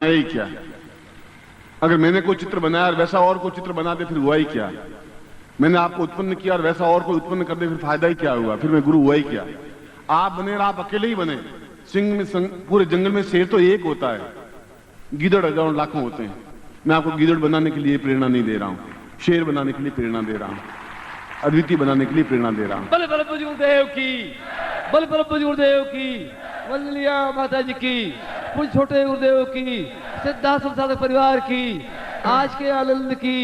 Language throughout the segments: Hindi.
ही क्या? अगर मैंने कोई चित्र बनाया और वैसा और कोई चित्र बना दे फिर हुआ ही क्या? मैंने आपको उत्पन्न किया और वैसा और कोई उत्पन्न कर दे फिर फायदा ही क्या हुआ? फिर मैं गुरु हुआ ही क्या? आप बने और आप अकेले ही बने। सिंह में पूरे जंगल में शेर तो एक होता है, गीदड़ हजारों लाखों होते हैं। मैं आपको गीदड़ बनाने के लिए प्रेरणा नहीं दे रहा हूं, शेर बनाने के लिए प्रेरणा दे रहा हूं, अद्वितीय बनाने के लिए प्रेरणा दे रहा हूं। बल बल गुरुदेव की, बल बल गुरुदेव की, वंदनिया माता जी की, कुछ छोटे गुरुदेव की, सिद्धार्थ साधक परिवार की, आज के आनंद की।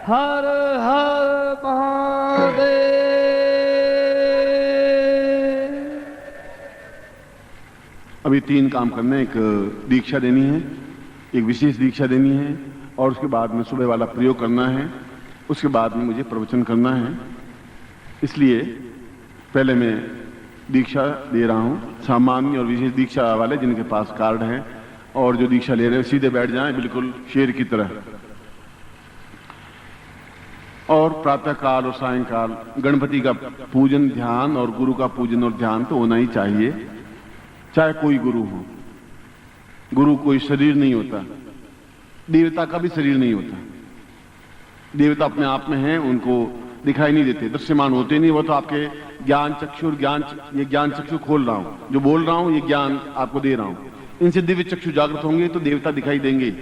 हर हर महादेव। अभी 3 काम करने, एक दीक्षा देनी है, एक विशेष दीक्षा देनी है, और उसके बाद में सुबह वाला प्रयोग करना है, उसके बाद में मुझे प्रवचन करना है। इसलिए पहले मैं दीक्षा दे रहा हूं। सामान्य और विशेष दीक्षा वाले जिनके पास कार्ड है और जो दीक्षा ले रहे हैं सीधे बैठ जाएं, बिल्कुल शेर की तरह। और प्रातः काल और सायंकाल गणपति का पूजन ध्यान और गुरु का पूजन और ध्यान तो होना ही चाहिए, चाहे कोई गुरु हो। गुरु कोई शरीर नहीं होता, देवता का भी शरीर नहीं होता। देवता अपने आप में हैं, उनको दिखाई नहीं देते, दृश्यमान होते नहीं। वो तो आपके ज्ञान चक्षु और ये ज्ञान चक्षु खोल रहा हूं, जो बोल रहा हूं ये ज्ञान आपको दे रहा हूं। इनसे दिव्य चक्षु जागृत होंगे तो देवता दिखाई देंगे,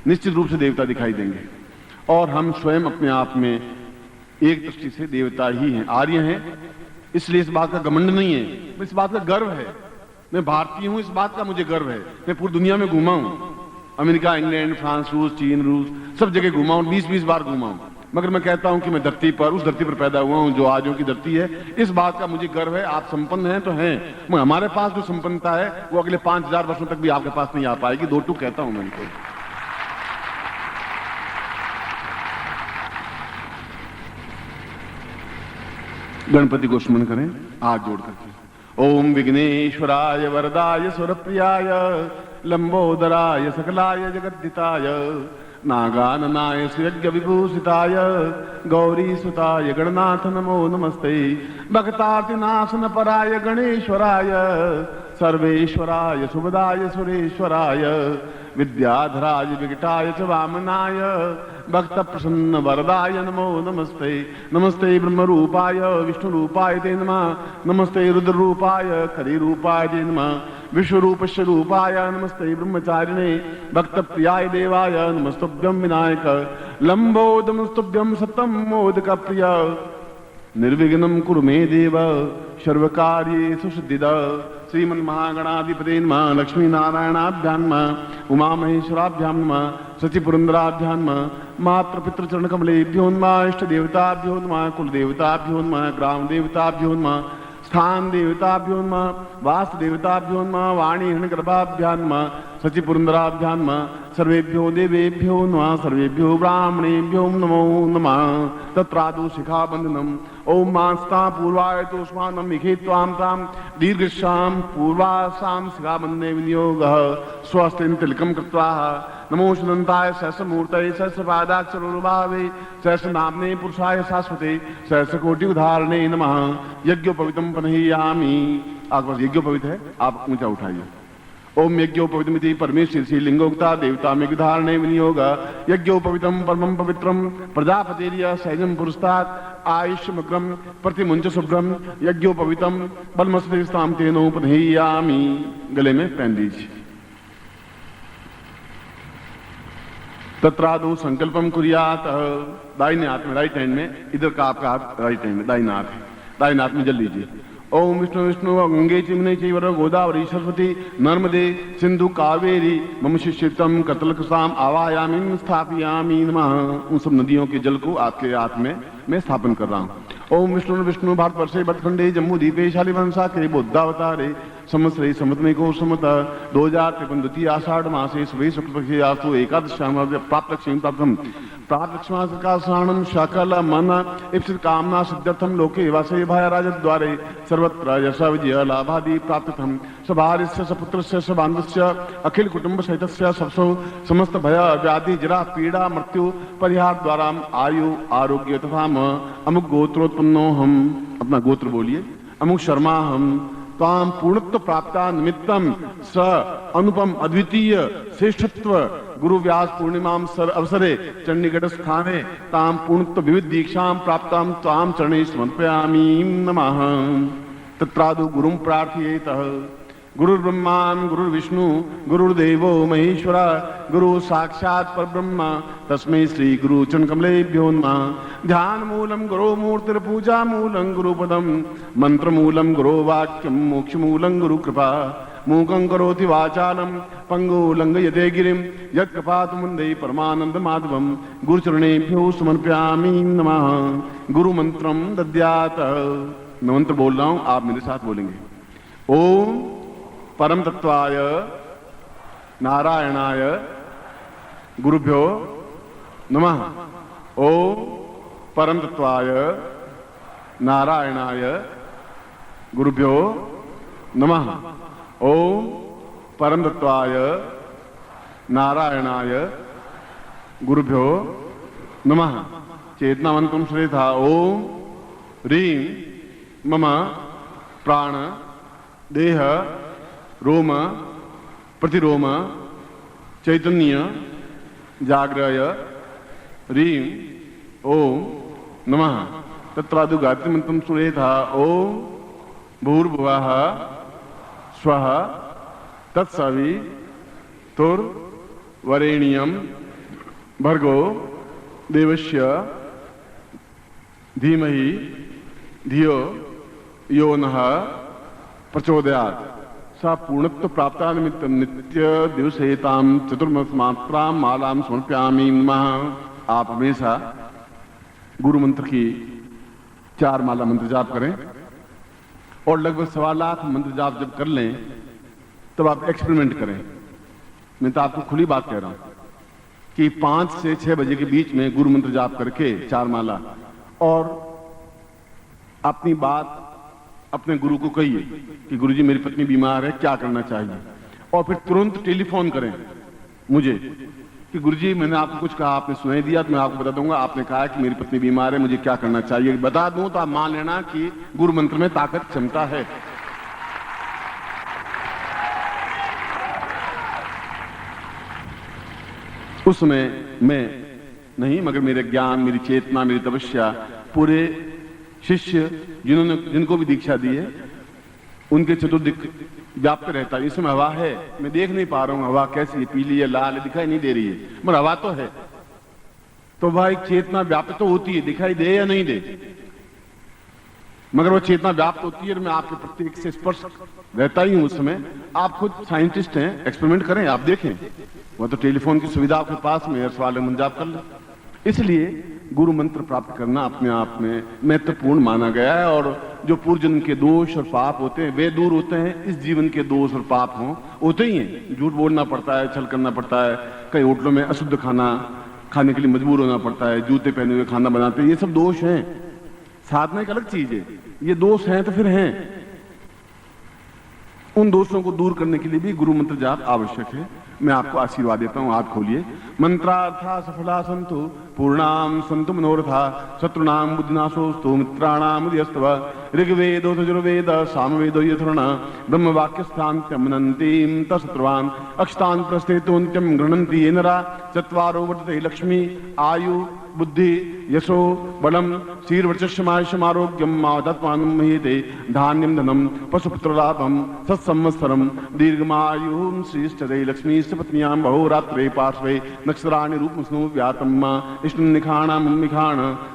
निश्चित रूप से देवता दिखाई देंगे। और हम स्वयं अपने आप में एक दृष्टि से देवता ही हैं, आर्य हैं। इसलिए इस बात का घमंड नहीं है, इस बात का गर्व है। मैं भारतीय हूं, इस बात का मुझे गर्व है। मैं पूरी दुनिया में घूमा हूं, अमेरिका, इंग्लैंड, फ्रांस, रूस, चीन, रूस, सब जगह घूमा हूं, 20-20 बार घूमा हूं। मगर मैं कहता हूं कि मैं धरती पर, उस धरती पर पैदा हुआ हूं जो आजों की धरती है। इस बात का मुझे गर्व है। आप संपन्न हैं तो हैं, मगर हमारे पास जो संपन्नता है वो अगले 5000 वर्षों तक भी आपके पास नहीं आ पाएगी। 2 टूक कहता हूं मैं इनको। गणपति को स्मरण करें हाथ जोड़ करके। ओम विघ्नेश्वराय वरदाय सुरप्रियाय लंबोदराय सकलाय जगद्दिताय नागाननाय सुयज्ञ विभूषिताय गौरी सुताय गणनाथ नमो नमस्ते। भक्तार्तिनाशन पराय गणेश्वराय सर्वेश्वराय सुभदाय सुरेश्वराय विद्याधराय विकटाय च वामनाय भक्त प्रसन्न वरदाय नमो नमस्ते। नमस्ते ब्रह्म रूपाय विष्णु रूपाय ते नमः। नमस्ते रुद्र रूपाय खरी रूपाय ते नमः। विश्वरूप स्वरूपाय नमस्ते ब्रह्मचारिणे भक्त प्रियाय देवाय नमस्तुभ्यं विनायक लंबोदमस्तुभ्यं सततं मोदक प्रिय निर्विघ्नं कुरु मे देव सर्वकार्येषु सिद्धिदा। श्रीमन् महागणाधिपते नमः। लक्ष्मी नारायणाभ्यां नमः। उमा महेश्वराभ्यां नमः। सचिपुरंदराभ्यां नमः। मातृ पितृ चरण कमलेभ्यो नमः। इष्ट देवताभ्यो नमः। कुल देवताभ्यो नमः। ग्राम देवताभ्यो नमः। स्थान देवताभ्यो नमः। वास देवताभ्यो नमः। वाणी हिरण्यगर्भाभ्यां नमः। सचिपुरंदराभ्यां नमः। सर्वेभ्यो देवेभ्यो नमः। सर्वेभ्यो ब्राह्मणेभ्यो नमो नमः। तत्रादौ शिखाबंधनम् ओम मास्ता पूर्वाय तोष्मानं मिखेत्वां तां दीर्घश्याम पूर्वासां शिखाबन्धने विनियोगः स्वस्तिं तिलकं कृत्वा नमो सुदन्ताय सहस्रमूर्तये सहस्रपादाक्षरोरुभावे सहस्रनाम्ने पुरुषाय शाश्वते सहस्रकोटि उदाहरणे नमः। यज्ञोपवीतं पनहियामि। आपके पास यज्ञोपवीत है, आप ऊंचा उठाइए। ओम यज्ञोपवीतमिति परमेश्वर श्री लिंगोक्ता देवता में धारणे विनियोग यज्ञोपवीतम परमं पवित्रम प्रजापतिर्य सहजम पुरस्तात् आयुष्यमग्रम प्रतिमुंच शुभ्रम यज्ञोपवीतम बलमस्ताम तेनोपधेयामि। गले में पहन दीजिए। तत्रादौ संकल्पम कुर्यात। दाहिने हाथ में, राइट हैंड में, इधर का आपका हाथ राइट हैंड में, दाहिना हाथ है, दाहिने हाथ में जल लीजिए। ओम विष्णु विष्णु गंगे चिमने चैव गोदावरी सरस्वती नर्मदे सिंधु कावेरी मम शिष्यतम कतलकसाम आवायामी स्थापयामी नमः। उन सब नदियों के जल को आपके हाथ में मैं स्थापन कर रहा हूँ। ओम विष्णु विष्णु भारतवर्षे भटखंडे जम्मू द्वीपे शालिवंशा के बुद्धावतारे संवत्सरे संवत्सरिको संवत 2053 द्वितीय आषाढ़ मासे शुभे शुक्लपक्षे आसु एकादश्याम प्राप्त लक्ष्मी प्राप्तम प्राप्त लक्ष्मासकाशाणं शकल मन इप्सित कामना सिद्ध्यर्थम लोके वासे भाय राजद्वारे सर्वत्र यश विजय लाभादि प्राप्तम सभार्यस्य सपुत्रस्य सबान्धस्य अखिल कुटुंब सहितस्य सबसो समस्त भय व्याधि जरा पीड़ा मृत्यु परिहार द्वारा आयु आरोग्य तथा अमुक गोत्रोत्पन्नो हम। अपना गोत्र बोलिए। अमुक शर्मा हम ताम पूर्णत्व प्राप्ता निमित्तम स अनुपम अद्वितीय श्रेष्ठत्व गुरु व्यास पूर्णिमाम सर अवसरे चंडीगढ़ स्थाने ताम पूर्णत्व विविध दीक्षाम प्राप्ताम ताम चरणे समर्पयामि नमः। तत्रादु गुरुं प्रार्थयेतः। गुरुर्ब्रह्मान् गुरुर्विष्णु गुरुर्देवो महेश्वरा गुरु साक्षात् परब्रह्म तस्मै श्री गुरु चरणकमलेभ्यो नमः। ध्यान मूलम गुरो मूर्तिर्पूजा मूलं गुरुपदम मंत्र मूलं गुरो वाक्यम मोक्ष मूलं गुरु कृपा मूकं करोति वाचालं पंगु लंघयते गिरिं यत्कृपातुमुन्दे परमानंद माधवम गुरुचरणेभ्यो समर्पयामि नमः। गुरु मंत्रम दद्यात्। मैं मंत्र बोल रहा हूं, आप मेरे साथ बोलेंगे। ओम परम तत्वाय नारायणाय गुरुभ्यो नमः। ओम परम तत्वाय नारायणाय गुरुभ्यो नमः। ओम परम तत्वाय नारायणाय गुरुभ्यो नमः। चेतनावंतम श्रेथा। ओम ह्रीं मम प्राण देह रोम प्रतिरोम चैतन्य जाग्रय ह्रीं ओम नमः। तत्रादु गायत्री मंत्रम सुरेथा। ओम भूर्भुवः स्वः तत्सवितुर्वरेण्यं भर्गो देवस्य धीमहि धियो यो नः प्रचोदयात्। सा पूर्णत्व प्राप्ता निमित्तं नित्य दिवसेतां चतुर्मास मात्रां मालां समर्पयामि नमः। आप हमेशा गुरु मंत्र की 4 माला मंत्र जाप करें और लगभग 1.25 लाख मंत्र जाप जब कर लें तब आप एक्सपेरिमेंट करें। मैं तो आपको खुली बात कह रहा हूं कि 5 से 6 बजे के बीच में गुरु मंत्र जाप करके 4 माला और अपनी बात अपने गुरु को कहिए कि गुरुजी मेरी पत्नी बीमार है, क्या करना चाहिए, और फिर तुरंत टेलीफोन करें मुझे कि गुरुजी मैंने आपको कुछ कहा, आपने सुनाई दिया तो मैं आपको बता दूंगा, आपने कहा कि मेरी पत्नी बीमार है, मुझे क्या करना चाहिए बता दूं तो आप मान लेना कि गुरु मंत्र में ताकत क्षमता है। उस समय मैं नहीं मगर मेरे ज्ञान, मेरी चेतना, मेरी तपस्या, पूरे शिष्य जिनको भी दीक्षा दी है उनके चतुर्दिक व्याप्त रहता है। इसमें हवा है, मैं देख नहीं पा रहा हूं हवा कैसी है, पीली है, लाल है, दिखाई नहीं दे रही है, मगर हवा तो है। तो वह एक चेतना व्याप्त तो होती है, दिखाई दे या नहीं दे, मगर वो चेतना व्याप्त होती है और मैं आपके प्रत्येक से स्पर्श रहता ही हूं उस समय। आप खुद साइंटिस्ट हैं, एक्सपेरिमेंट करें, आप देखें, वह तो टेलीफोन की सुविधा आपके पास में है, सवाल मंत्र जाप कर लें। इसलिए गुरु मंत्र प्राप्त करना अपने आप में महत्वपूर्ण माना गया है। और जो पूर्व जन्म के दोष और पाप होते हैं वे दूर होते हैं, इस जीवन के दोष और पाप होते ही हैं। झूठ बोलना पड़ता है, छल करना पड़ता है, कई होटलों में अशुद्ध खाना खाने के लिए मजबूर होना पड़ता है, जूते पहने हुए खाना बनाते हैं, ये सब दोष हैं। साधना एक अलग चीज है, ये दोष हैं तो फिर हैं। उन दोषों को दूर करने के लिए भी गुरु मंत्र जाप आवश्यक है। मैं आपको आशीर्वाद देता हूं, हाथ खोलिए। मंत्रार्था सफला संतु पूर्णाम संतु मनोरथा शत्रुनाम बुद्धिनाशोस्तु मित्राणाम उदयस्तव ऋग्वेदो यजुर्वेद सामवेदो यथुर्ण ब्रह्म वाक्यस्थान्त्यमनन्तीं तशत्रुवान् अक्षतान् प्रस्थेतोन्त्यं गृह्णन्ति ये नरा चत्वारो वर्तते लक्ष्मी आयु बुद्धि यशो बलम शीर्वर्चस्यमायुष्यमारोग्यम मावदत्मानं महीते धान्यं धनं पशुपुत्रलाभं सत्संवत्सरं दीर्घमायुं श्रीष्ठदे लक्ष्मी पत्न्यां बहुरात्रे पार्श्वे नक्षत्राणि रूपमस्नु व्यातं इष्टनिखाणां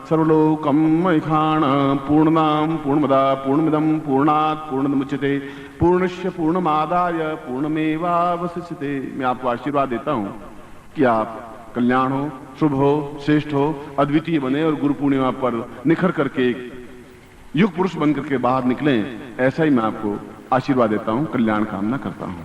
सर्वलोकं मयिखाण पूर्णां पूर्णमदा पूर्णमिदं पूर्णात् पूर्णमुच्यते पूर्णस्य पूर्णमादाय पूर्णमेवावशिष्यते। मैं आपको आशीर्वाद देता हूं कि आप कल्याण हो, शुभ हो, श्रेष्ठ हो, अद्वितीय बने और गुरु पूर्णिमा पर निखर करके एक युग पुरुष बनकर के बाहर निकलें। ऐसा ही मैं आपको आशीर्वाद देता हूं, कल्याण कामना करता हूं।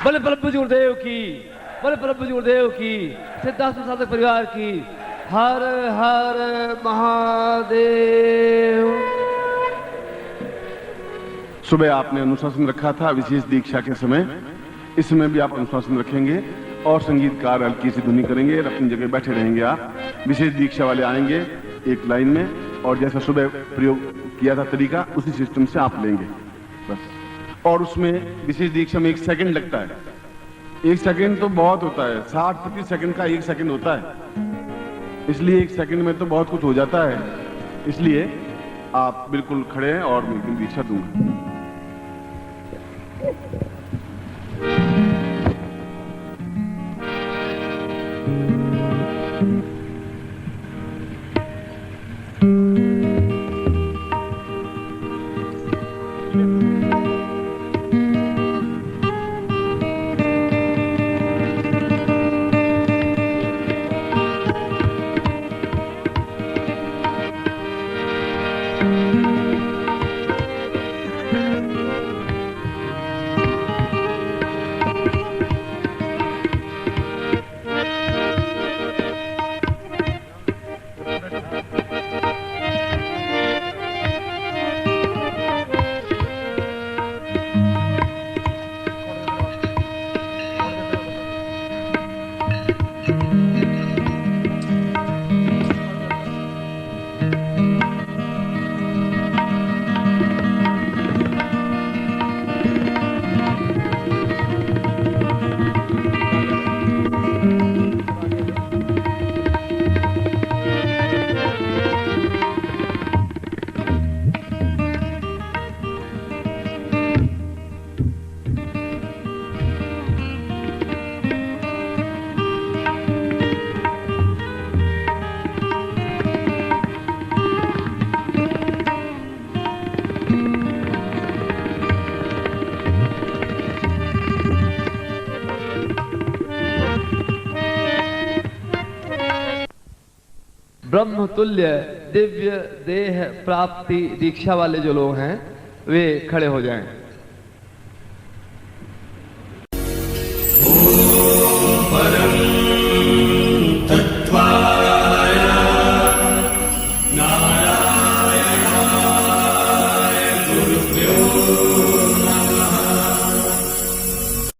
बल प्रभु गुरुदेव की, बल प्रभु गुरुदेव की, सिद्धार्थ साधक परिवार की। हर हर महादेव। सुबह आपने अनुशासन रखा था विशेष दीक्षा के समय, इस समय भी आप अनुशासन रखेंगे और संगीतकार हल्की सी धुनी करेंगे और अपनी जगह बैठे रहेंगे। आप विशेष दीक्षा वाले आएंगे एक लाइन में और जैसा सुबह प्रयोग किया था तरीका, उसी सिस्टम से आप लेंगे बस। और उसमें विशेष दीक्षा में 1 सेकंड लगता है। 1 सेकंड तो बहुत होता है, 60 प्रति सेकंड का 1 सेकंड होता है, इसलिए 1 सेकंड में तो बहुत कुछ हो जाता है। इसलिए आप बिल्कुल खड़े हैं और मैं दीक्षा दूंगा। ब्रह्मतुल्य दिव्य देह प्राप्ति दीक्षा वाले जो लोग हैं वे खड़े हो जाएं।